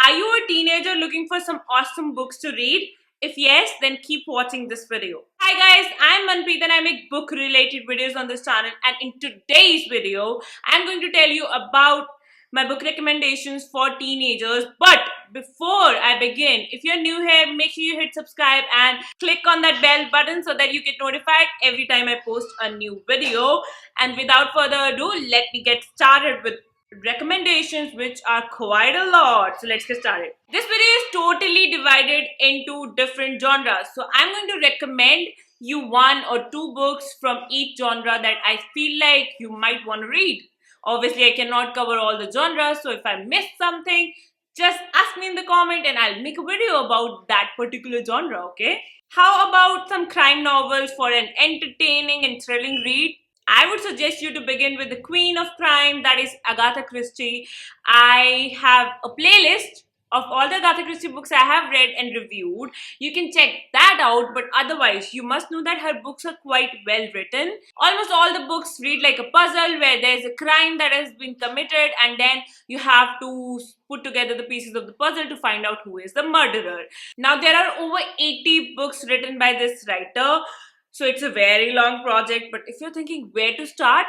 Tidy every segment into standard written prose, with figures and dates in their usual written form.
Are you a teenager looking for some awesome books to read? If yes, then keep watching this video. Hi guys, I'm Manpreet and I make book related videos on this channel, and in today's video, I'm going to tell you about my book recommendations for teenagers. But before I begin, if you're new here, make sure you hit subscribe and click on that bell button so that you get notified every time I post a new video. And without further ado, let me get started with recommendations, which are quite a lot. So let's get started. This video is totally divided into different genres. So I'm going to recommend you one or two books from each genre that I feel like you might want to read. Obviously, I cannot cover all the genres, so if I miss something, just ask me in the comment and I'll make a video about that particular genre, okay? How about some crime novels for an entertaining and thrilling read? I would suggest you to begin with the queen of crime, that is Agatha Christie. I have a playlist of all the Agatha Christie books I have read and reviewed. You can check that out, but otherwise, you must know that her books are quite well written. Almost all the books read like a puzzle where there's a crime that has been committed and then you have to put together the pieces of the puzzle to find out who is the murderer. Now, there are over 80 books written by this writer. So it's a very long project, but if you're thinking where to start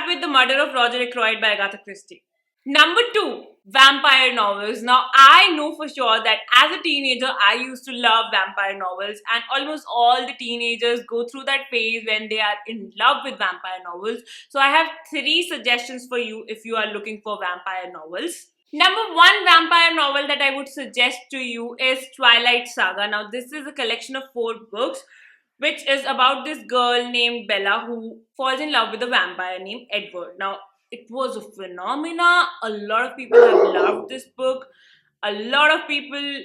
with The Murder of Roger Ackroyd by Agatha Christie. Number 2, vampire novels. Now, I know for sure that as a teenager, I used to love vampire novels, and almost all the teenagers go through that phase when they are in love with vampire novels. So I have 3 suggestions for you if you are looking for vampire novels. Number 1 vampire novel that I would suggest to you is Twilight Saga. Now, this is a collection of 4 books which is about this girl named Bella who falls in love with a vampire named Edward. Now, it was a phenomena. A lot of people have loved this book. A lot of people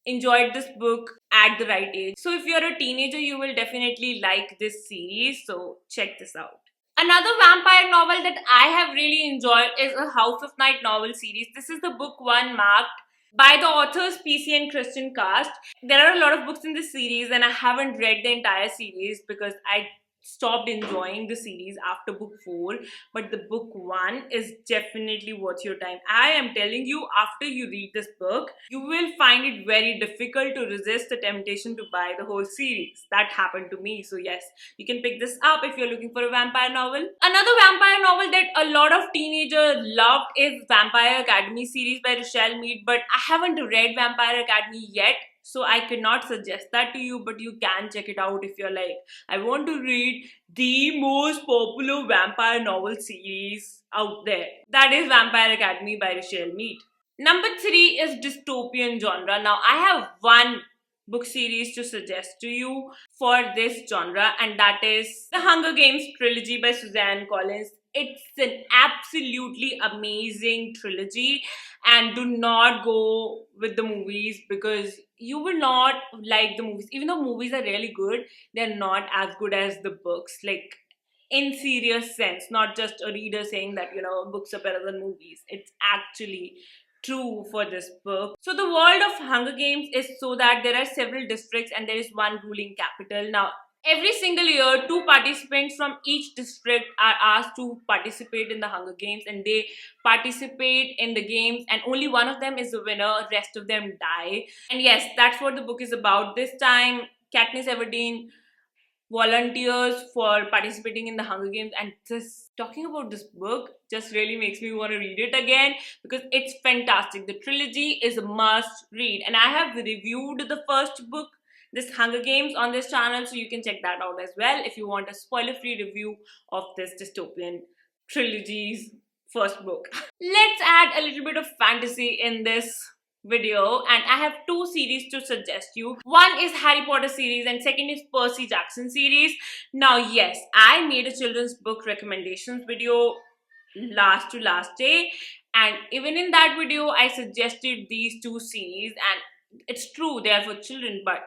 enjoyed this book at the right age. So if you're a teenager, you will definitely like this series. So check this out. Another vampire novel that I have really enjoyed is a House of Night novel series. This is the book 1 marked by the authors PC and Kristen Cast. There are a lot of books in this series and I haven't read the entire series because I stopped enjoying the series after book 4, but the book 1 is definitely worth your time. I am telling you, after you read this book, you will find it very difficult to resist the temptation to buy the whole series. That happened to me. So yes, you can pick this up if you're looking for a vampire novel. Another vampire novel that a lot of teenagers loved is Vampire Academy series by Rochelle Mead, but I haven't read Vampire Academy yet, so I cannot suggest that to you, but you can check it out if you're like, I want to read the most popular vampire novel series out there. That is Vampire Academy by Rochelle Mead. Number 3 is dystopian genre. Now, I have one book series to suggest to you for this genre, and that is The Hunger Games trilogy by Suzanne Collins. It's an absolutely amazing trilogy, and do not go with the movies because you will not like the movies. Even though movies are really good, they're not as good as the books. Like, in serious sense, not just a reader saying that, books are better than movies. It's actually true for this book. So the world of Hunger Games is so that there are several districts and there is one ruling capital. Now, every single year, 2 participants from each district are asked to participate in the Hunger Games, and they participate in the games and only one of them is the winner, rest of them die. And yes, that's what the book is about. This time, Katniss Everdeen volunteers for participating in the Hunger Games, and just talking about this book just really makes me want to read it again because it's fantastic. The trilogy is a must read, and I have reviewed the first book, this Hunger Games, on this channel, so you can check that out as well if you want a spoiler-free review of this dystopian trilogy's first book. Let's add a little bit of fantasy in this video, and I have 2 series to suggest you. One is Harry Potter series and second is Percy Jackson series. Now yes, I made a children's book recommendations video last day, and even in that video I suggested these 2 series, and it's true they are for children, but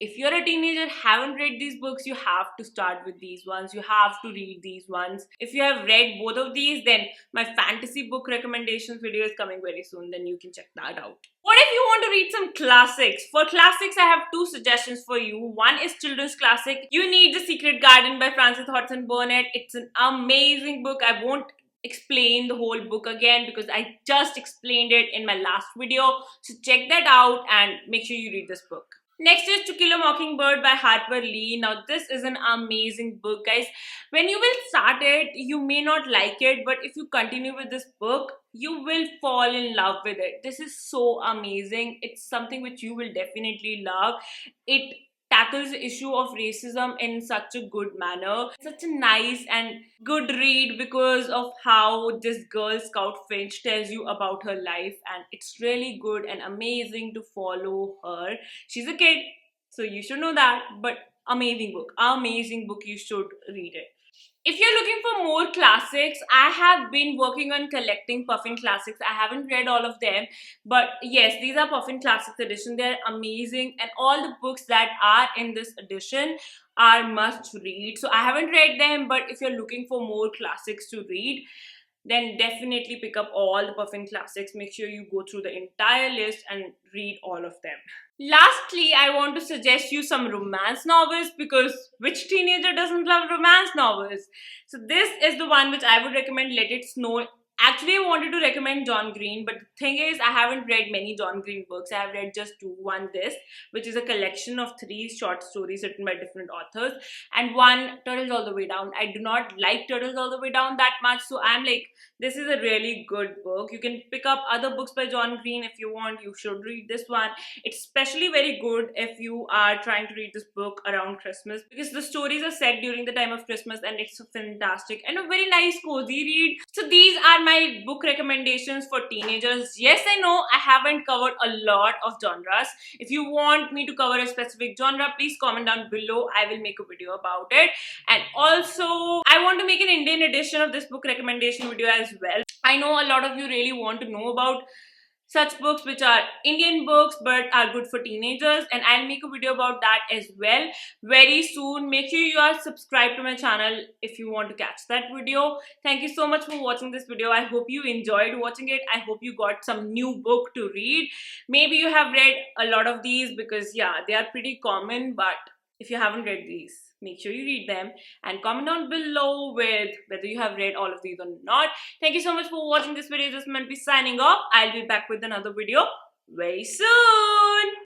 if you're a teenager, haven't read these books, you have to start with these ones. You have to read these ones. If you have read both of these, then my fantasy book recommendations video is coming very soon. Then you can check that out. What if you want to read some classics? For classics, I have 2 suggestions for you. One is children's classic. You Need the Secret Garden by Frances Hodgson Burnett. It's an amazing book. I won't explain the whole book again because I just explained it in my last video. So check that out and make sure you read this book. Next is To Kill a Mockingbird by Harper Lee. Now, this is an amazing book, guys. When you will start it, you may not like it, but if you continue with this book, you will fall in love with it. This is so amazing. It's something which you will definitely love. It tackles the issue of racism in such a good manner. Such a nice and good read because of how this Girl Scout Finch tells you about her life, and it's really good and amazing to follow her. She's a kid, so you should know that, but amazing book, you should read it. If you're looking for more classics, I have been working on collecting Puffin Classics. I haven't read all of them, but yes, these are Puffin Classics edition. They're amazing, and all the books that are in this edition are must read. So I haven't read them, but if you're looking for more classics to read, then definitely pick up all the Puffin Classics. Make sure you go through the entire list and read all of them. Lastly, I want to suggest you some romance novels because which teenager doesn't love romance novels? So this is the one which I would recommend, Let It Snow. Actually, I wanted to recommend John Green, but the thing is, I haven't read many John Green books. I have read just two. One, this, which is a collection of 3 short stories written by different authors, and one, Turtles All the Way Down. I do not like Turtles All the Way Down that much, so I'm like, this is a really good book. You can pick up other books by John Green if you want. You should read this one. It's especially very good if you are trying to read this book around Christmas because the stories are set during the time of Christmas, and it's fantastic and a very nice cozy read. So these are my book recommendations for teenagers. Yes, I know I haven't covered a lot of genres. If you want me to cover a specific genre, please comment down below. I will make a video about it. And also, I want to make an Indian edition of this book recommendation video as well. I know a lot of you really want to know about such books which are Indian books but are good for teenagers, and I'll make a video about that as well very soon. Make sure you are subscribed to my channel if you want to catch that video. Thank you so much for watching this video. I hope you enjoyed watching it. I hope you got some new book to read. Maybe you have read a lot of these because yeah, they are pretty common, but if you haven't read these, make sure you read them and comment down below with whether you have read all of these or not. Thank you so much for watching this video. This is meant to be signing off. I'll be back with another video very soon.